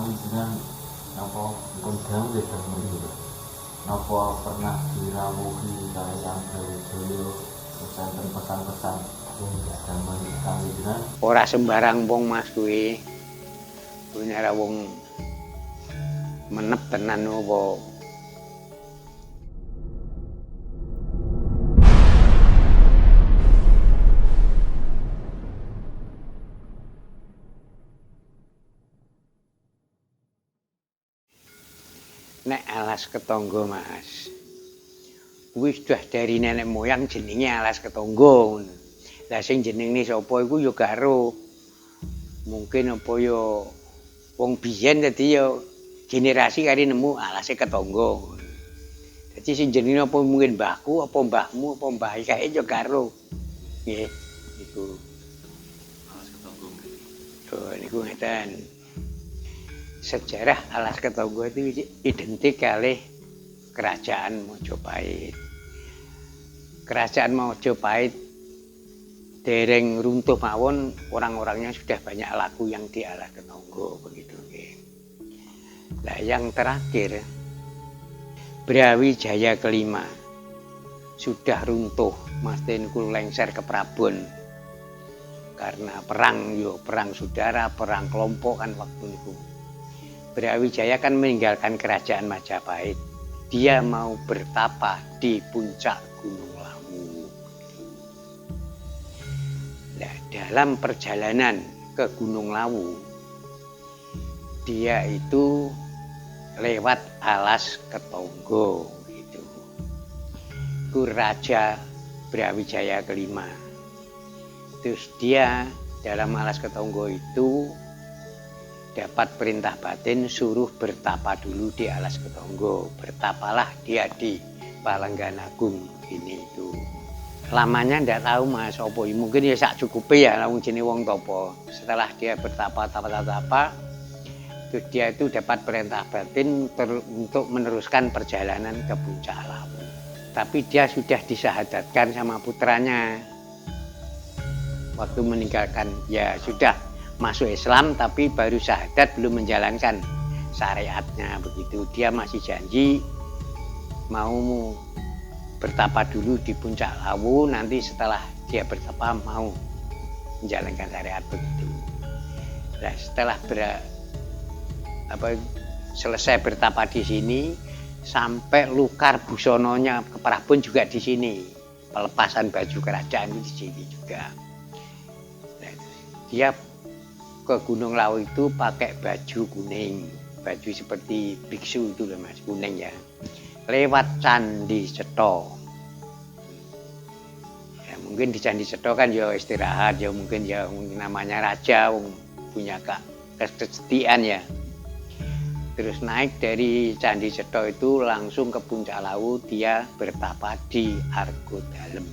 panjenengan napa pun dawuh ya menika. Napa pernah dirawuhi kali Sang Brawijaya wonten pesan-pesan zaman panjenengan? Ora sembarang wong Mas kuwi. Kuwi nek wong menep tenan apa nek alas ketangga Mas. Kuwi sudah dari nenek moyang jenenge alas ketangga. Lah sing jenenge sapa iku ya garo. Mungkin apa ya wong biyen dadi ya generasi kari nemu alase ketangga. Dadi sing jenenge apa mungkin mbahku apa mbahmu apa mbah kae ya garo. Nggih, niku. Alas ketangga nggih. Oh, niku ngeten. Sejarah alas ketangga itu identik kalih kerajaan Majapahit. Kerajaan Majapahit dereng runtuh mawon, orang-orangnya sudah banyak laku yang di alas ketangga begitu. Nah, yang terakhir Brawijaya kelima sudah runtuh, mesti niku lengser ke Prabon karena perang perang saudara, perang kelompok kan waktu niku. Brawijaya kan meninggalkan kerajaan Majapahit. Dia mau bertapa di puncak Gunung Lawu. Nah, dalam perjalanan ke Gunung Lawu, dia itu lewat alas ketangga gitu. Itu Raja Brawijaya kelima. Terus dia dalam alas ketangga itu dapat perintah batin suruh bertapa dulu di alas ketangga. Bertapalah dia di Palengganagung ini itu. Lamanya ndak tahu Mas apa mungkin ya sak cukupe ya wong jenenge wong tapa. Setelah dia bertapa terus dia itu dapat perintah batin untuk meneruskan perjalanan ke puncak Lawu. Tapi dia sudah disahadatkan sama putranya. Waktu meninggalkan ya sudah masuk Islam tapi baru syahadat belum menjalankan syariatnya begitu. Dia masih janji mau bertapa dulu di puncak Lawu, nanti setelah dia bertapa mau menjalankan syariat begitu. Nah, setelah selesai bertapa di sini sampai Lukar Busononya ke Prabon juga di sini. Pelepasan baju kerajaan itu di sini juga. Nah, dia ke Gunung Lawu itu pakai baju kuning, baju seperti biksu itu loh Mas, kuning ya. Lewat Candi Cetha. Ya, mungkin di Candi Cetha kan ya istirahat, ya mungkin namanya raja punya kesetiaan ya. Terus naik dari Candi Cetha itu langsung ke puncak Lawu, dia bertapa di Argodalem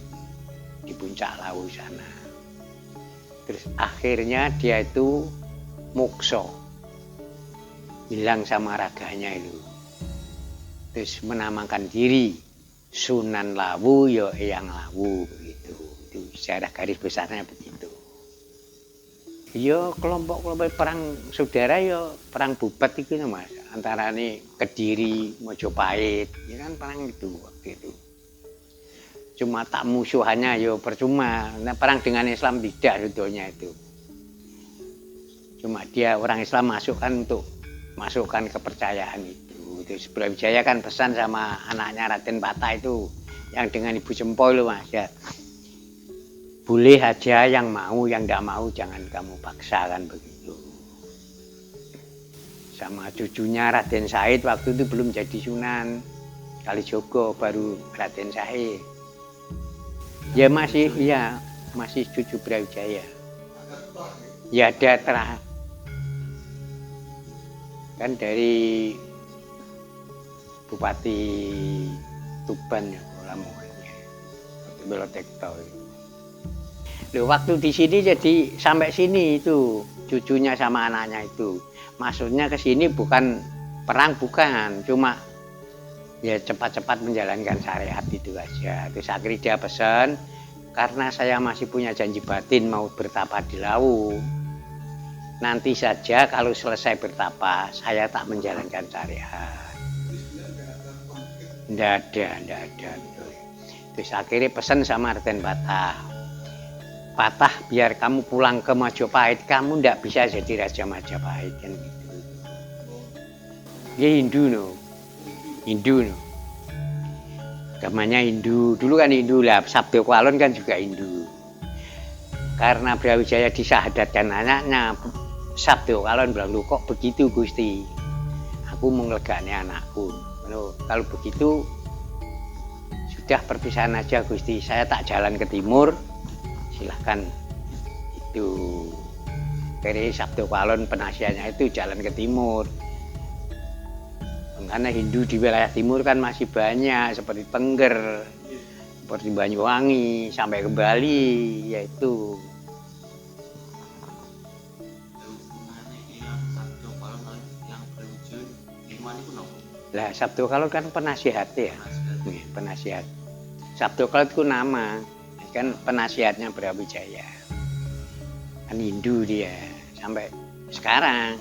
di puncak Lawu sana. Terus akhirnya dia itu moksa, hilang sama raganya itu. Terus menamakan diri Sunan Lawu ya Eyang Lawu begitu. Itu sejarah garis besarnya begitu. Ya kelompok-kelompok perang saudara ya perang bubat itu Mas. Antara nih Kediri, Majapahit, ya kan perang itu waktu itu. Cuma tak musuhannya ya percuma. Nah, perang dengan Islam tidak sebetulnya itu. Cuma dia orang Islam masukkan untuk masukkan kepercayaan itu. Terus Brawijaya kan pesan sama anaknya Raden Patah itu yang dengan Ibu Cempo itu Mas ya. Boleh aja yang mau, yang tidak mau jangan kamu paksakan begitu. Sama cucunya Raden Said waktu itu belum jadi Sunan Kalijogo, baru Raden Said. Ya masih cucu Brawijaya. Ya ada kan dari Bupati Tuban ya mungkinnya. Belotekto. Loh, waktu di sini jadi sampai sini itu cucunya sama anaknya itu. Maksudnya ke sini bukan perang bukan, cuma ya cepat-cepat menjalankan syariat itu aja. Terus akhirnya dia pesan, karena saya masih punya janji batin mau bertapa di Lawu. Nanti saja kalau selesai bertapa, saya tak menjalankan syariat. Nggak ada. Terus akhirnya pesan sama Raden Patah. Patah, biar kamu pulang ke Majapahit, kamu nggak bisa jadi Raja Majapahit kan gitu. Dia Hindu no. Agamanya Hindu. Dulu kan Hindu lah. Sabda Kualon kan juga Hindu. Karena Brawijaya disahadatkan anaknya, Sabda Kualon bilang, "Loh kok begitu Gusti? Aku mengelegani anakku. Kalau begitu sudah perpisahan aja Gusti. Saya tak jalan ke timur. Silahkan." Itu dari Sabda Kualon penasihatnya itu jalan ke timur. Karena Hindu di wilayah timur kan masih banyak, seperti Tengger, seperti Banyuwangi, sampai ke Bali, yaitu. Lah Sabda Kualon kan penasihat ya, penasihat. Sabda Kualon itu nama, kan penasihatnya Brawijaya. Kan Hindu dia, sampai sekarang.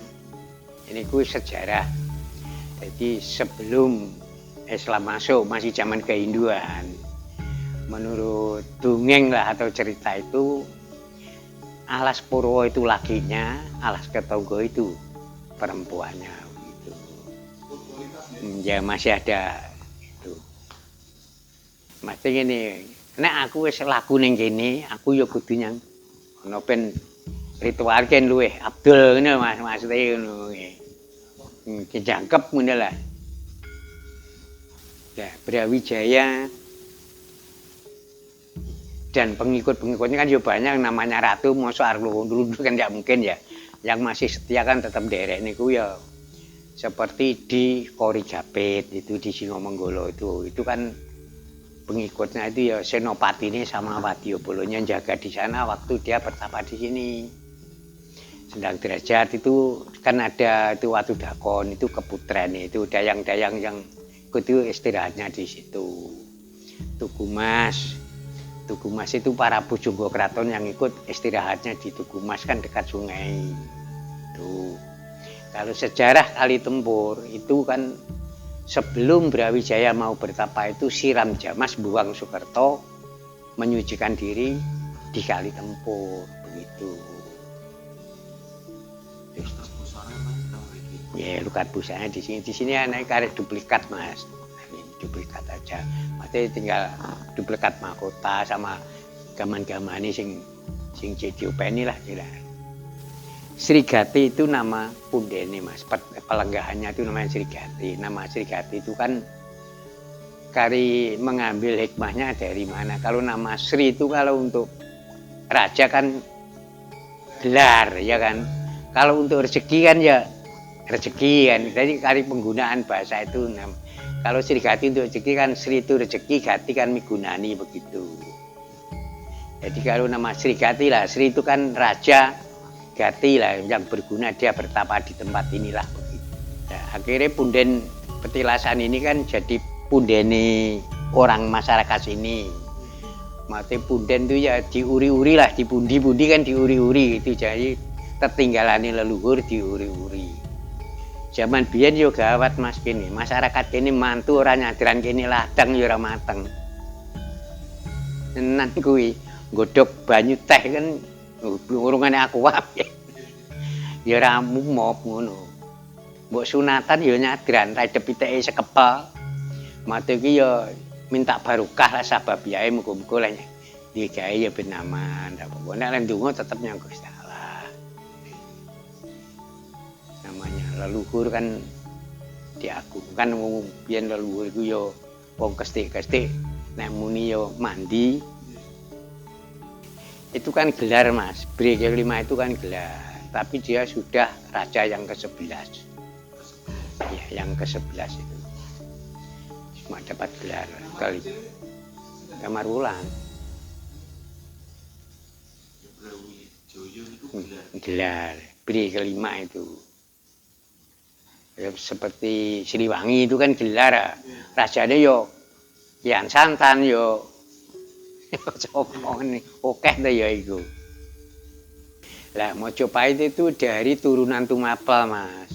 Ini ku sejarah. Jadi sebelum Islam masuk, masih zaman kehinduan. Menurut dongeng lah atau cerita itu, Alas Purwo itu lakinya, Alas Ketonggo itu perempuannya. Gitu. Ya masih ada itu. Masih gini, nek aku wis laku ning kene, aku ya kudu nyang ono ben ritual ken luweh Abdul ngono Mas, maksude ngono nggih. Kejangkep ngono lah. Ya, Brawijaya dan pengikut-pengikutnya kan juga banyak, namanya Ratu mosok arep lundur kan nggak mungkin ya. Yang masih setia kan tetap derek niku ya. Seperti di Kori Japit itu di Singomenggolo itu kan pengikutnya itu ya Senopati ini sama Wadyabolonya jaga di sana waktu dia bertapa di sini. Sendang Derajat itu kan ada itu Watu Dakon itu keputren itu dayang-dayang yang itu istirahatnya di situ. Tugu Mas itu para pujungga keraton yang ikut istirahatnya di Tugu Mas kan dekat sungai. Tuh. Kalau sejarah Kali Tempur itu kan sebelum Brawijaya mau bertapa itu Siram Jamas buang Soekerto menyucikan diri di Kali Tempur begitu. Ya lukat busanya di sini anak karek duplikat Mas, ini duplikat aja, mati tinggal duplikat mahkota sama gaman-gaman ini sing jadi openi lah kira. Srigati itu nama pundene Mas, pelenggahannya itu namanya Srigati. Nama Srigati itu kan kari mengambil hikmahnya dari mana? Kalau nama Sri itu kalau untuk raja kan gelar ya kan. Kalau untuk rezeki kan ya rezeki kan. Jadi kari penggunaan bahasa itu. Kalau Srigati untuk rezeki kan Sri itu rezeki, Gati kan migunani begitu. Jadi kalau nama Srigati lah, Sri itu kan raja, Gati lah yang berguna dia bertapa di tempat inilah begitu. Nah, akhirnya punden petilasan ini kan jadi pundeni orang masyarakat sini. Mati punden itu ya diuri-uri lah, di pundi-pundi kan diuri-uri itu jadi tertinggalane leluhur diuri-uri. Zaman biyen yo gawat Mas kene, masyarakat kene mantu ora nyadiran kene ladang yo ora mateng. Tenan kuwi nggodhog banyu teh kan urungane aku wae. Ya ora mumop ngono. Mbok sunatan yo nyadiran redep piteke sekepel. Mate iki yo minta barokah lah sababiyae muga-muga lah digawe ya ben aman. Apa nek ndonga tetep nyang Gusti Allah. Namanya leluhur kan diagungkan wong biyen leluhur iku ya wong kestik-kestik nek muni ya mandi itu kan gelar Mas. Bri kelima itu kan gelar, tapi dia sudah raja yang ke-11. Ya, yang ke-11 itu. Cuma dapat gelar kali. Kamar Wulan. Gelar Bri kelima itu. Ya, seperti Siliwangi itu kan gelar. Rajanya yo Kian Santan yo. Sapa ngene? Akeh ta ya iku. Lah Mojopahit itu dari turunan Tumapel, Mas.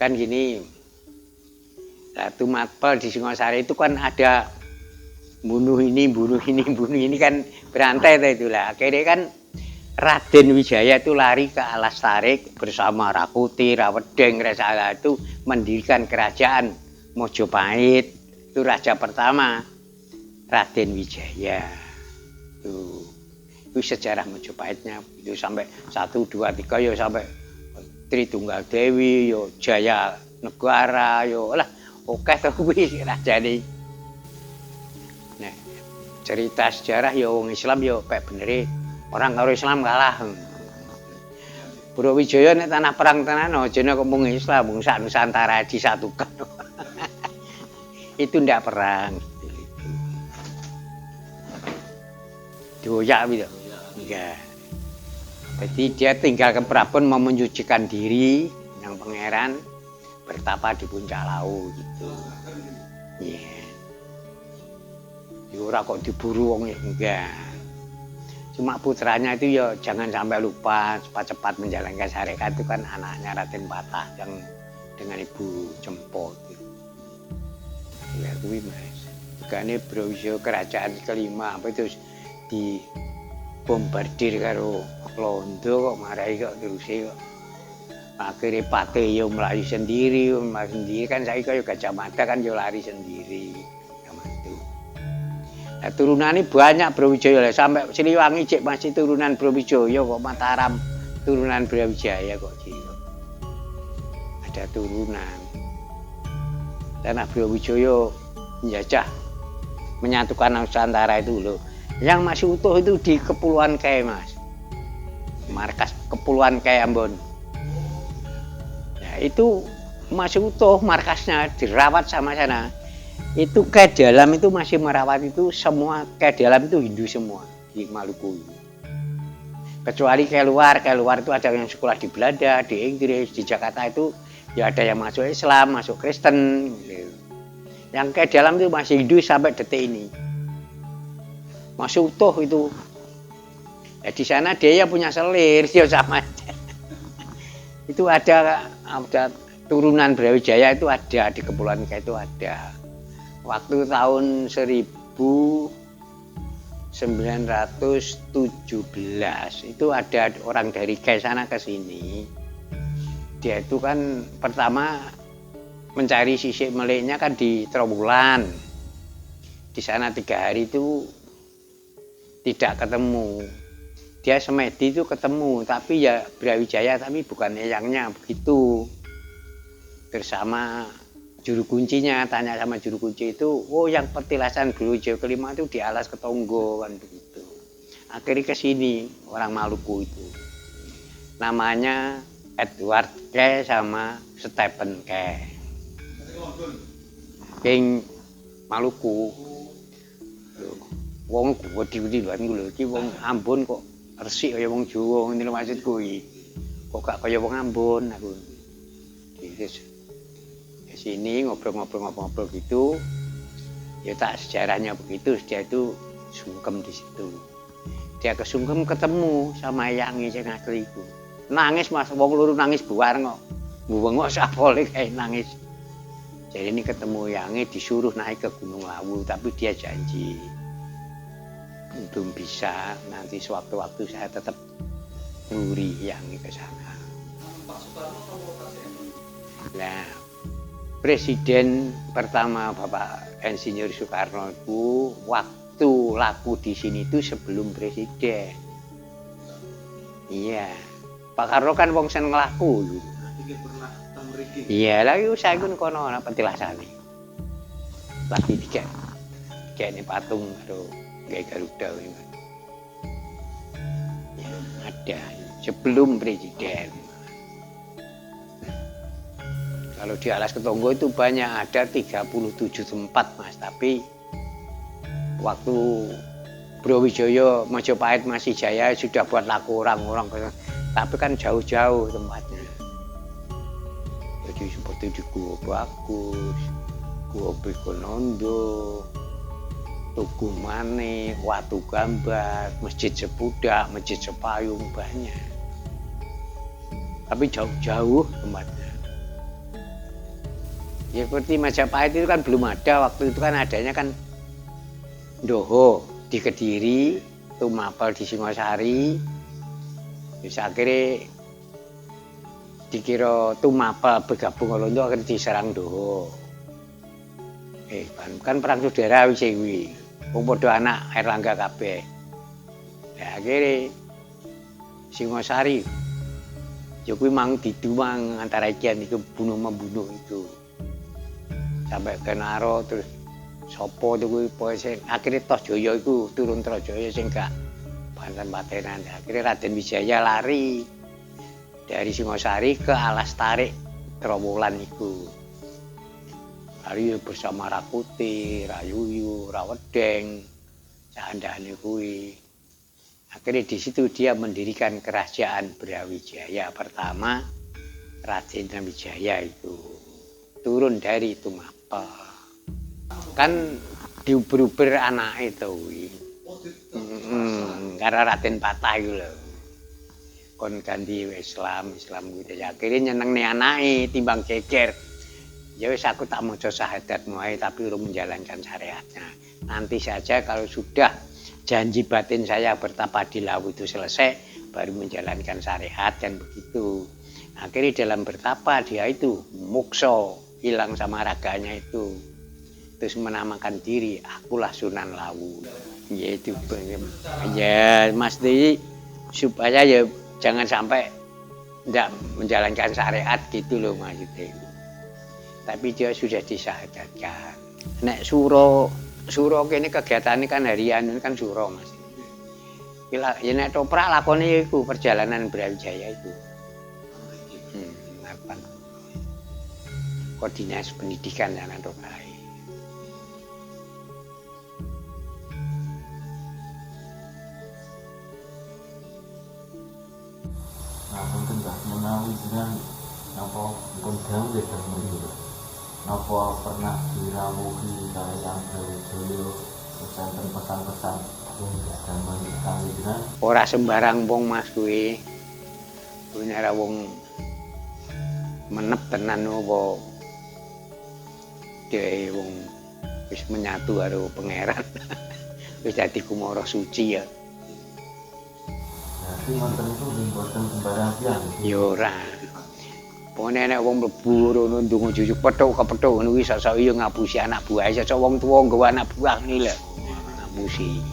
Kan gini, lah Tumapel di Singosari itu kan ada bunuh ini, bunuh ini, bunuh ini kan berantai itulah. Akhirnya kan Raden Wijaya itu lari ke Alas Tarik bersama Rakuti, Rawedeng, Resala itu mendirikan kerajaan Mojopahit. Itu raja pertama Raden Wijaya. Itu sejarah Mojopahitnya itu sampai 1, 2, 3 ya sampai Tritunggal Dewi yo Jaya Negara yo lah oke to kuwi rajane. Nah, cerita sejarah yo wong Islam yo pek benere orang karo Islam kalah. Brawijaya nek tanah perang tenan aja nek mung Islam mung sak Nusantara disatukan. Itu ndak perang. Doyak gitu. Enggak. Jadi dia tinggal ke Prabon mau menyucikan diri yang pangeran bertapa di puncak Lau gitu. Iya. Yeah. Ora kok diburu wong enggak. Cuma putranya itu ya jangan sampai lupa cepat-cepat menjalankan syariat itu kan anaknya Raden Patah yang dengan Ibu Cempo gitu. Ya kuwi Mas. Jikane Brawijaya kerajaan kelima apa itu di bombardir karo Londo kok marahi kok terus kok. Akhirnya Pate yo melayu sendiri kan saiki kaya Gajah Mada kan yo lari sendiri. Nah, turunannya banyak Brawijaya sampai Siliwangi cek masih turunan Brawijaya kok Mataram turunan Brawijaya kok gitu. Ada turunan. Tanah Brawijaya menjajah menyatukan Nusantara itu loh. Yang masih utuh itu di Kepulauan Kai, Mas. Markas Kepulauan Kai Ambon. Nah, itu masih utuh markasnya dirawat sama sana. Itu Kai Dalam itu masih merawat itu semua Kai Dalam itu Hindu semua di Maluku. Kecuali Kai luar itu ada yang sekolah di Belanda, di Inggris, di Jakarta itu ya ada yang masuk Islam, masuk Kristen gitu. Yang Kai Dalam itu masih Hindu sampai detik ini. Masih utuh itu. Ya, di sana dia ya punya selir, dia sama. Itu ada turunan Brawijaya itu ada di Kepulauan Kai itu ada. Waktu tahun 1917 itu ada orang dari Kai sana ke sini. Dia itu kan pertama mencari sisik meleknya kan di Trowulan. Di sana 3 hari itu tidak ketemu. Dia semedi itu ketemu, tapi ya Brawijaya tapi bukan eyangnya begitu. Bersama juru kuncinya, tanya sama juru kunci itu, oh yang petilasan Brawijaya kelima itu di Alas Ketonggo kan begitu. Akhirnya ke sini orang Maluku itu. Namanya Edward Kai sama Stephen Kai. King Maluku. Wong gede-gede lho lho iki wong Ambon kok resik kaya wong Jawa ngene lho maksudku iki. Kok gak kaya wong Ambon aku. Terus di sini ngobrol-ngobrol gitu. Ya tak sejarahnya begitu, dia itu sungkem di situ. Dia kesungkem ketemu sama Yangi sing asli iku. Nangis Mas, wong loro nangis buar kok. Mbengok sapole kae nangis. Jadi ini ketemu Yangi disuruh naik ke Gunung Lawu tapi dia janji. Belum bisa, nanti sewaktu-waktu saya tetap nguri yang ke sana. Nah, Presiden pertama Bapak Insinyur Soekarno itu waktu laku di sini itu sebelum presiden. Iya, Pak Karno kan wong sen nglaku. Iya, lagi saya pun kono ana petilasane. Lagi dikek ini patung aduh. Kayak Garuda ini. Ya, ada sebelum presiden. Kalau di Alas Ketonggo itu banyak ada 37 tempat Mas, tapi waktu Brawijaya Mojopahit masih jaya sudah buat laku orang-orang, tapi kan jauh-jauh tempatnya. Jadi seperti di Gua Bagus, Gua Bekonondo, Tugu Mane, Watu Gambar, Masjid Sepudak, Masjid Sepayung, banyak. Tapi jauh-jauh tempatnya. Ya seperti Majapahit itu kan belum ada, waktu itu kan adanya kan Ndoho di Kediri, Tumapel di Singosari. Terus akhirnya dikira Tumapel bergabung kalau itu akhirnya diserang Ndoho. Kan perang saudara wis kuwi. Wong padha anak Erlangga kabeh. Ya akhirnya Singosari ya kuwi mang diduwang antara ikian itu bunuh-membunuh itu. Sampai Kenaro terus sapa itu kuwi pokoke akhirnya Tosjaya iku turun Trajaya sing gak paten-patenan. Akhirnya Raden Wijaya lari dari Singosari ke Alas Tarik Trowulan iku. Lari bersama Rakuti, Rayuyu, Rawedeng, Candane kuwi. Akhirnya di situ dia mendirikan kerajaan Brawijaya pertama. Raden Wijaya itu turun dari Tumapel. Kan diuber-uber anak itu. Karena Raden patah itu loh. Kon ganti Islam gitu. Akhirnya nyenengne anake timbang geger. Ya wis aku tak maca syahadat muai tapi belum menjalankan syariatnya. Nanti saja kalau sudah janji batin saya bertapa di Lawu itu selesai baru menjalankan syariat dan begitu. Akhirnya dalam bertapa dia itu mukso, hilang sama raganya itu. Terus menamakan diri akulah Sunan Lawu. Yaitu ya Mas Di supaya ya jangan sampai tidak menjalankan syariat gitu loh maksudnya. Tapi dia sudah disyahadatkan. Nek suro kene kegiatan ini kan harian kan suro Mas. Ya nek toprak lakone iku perjalanan Brawijaya itu. Lakukan koordinasi pendidikan dan toprak. Nah, mungkin Mbak menawi dengan napa pun jauh ya dahulu. Napa pernah dirawuhi kali yang Brawijaya terus pesan-pesan zaman kali dengan ora sembarang wong Mas kuwi. Kuwi nek wong menep tenan apa dhewe wong wis menyatu karo pangeran. Wis dadi kumara suci ya. Jadi wonten itu mboten sembarang tiyang. Ya ora. Pokoknya nek wong mlebu rono ndonga jujuk pethuk kepethuk ngono kuwi sok-sok yo ngapusi anak buah, sok wong tuwa nggawa anak buah ngene lho. Ngapusi.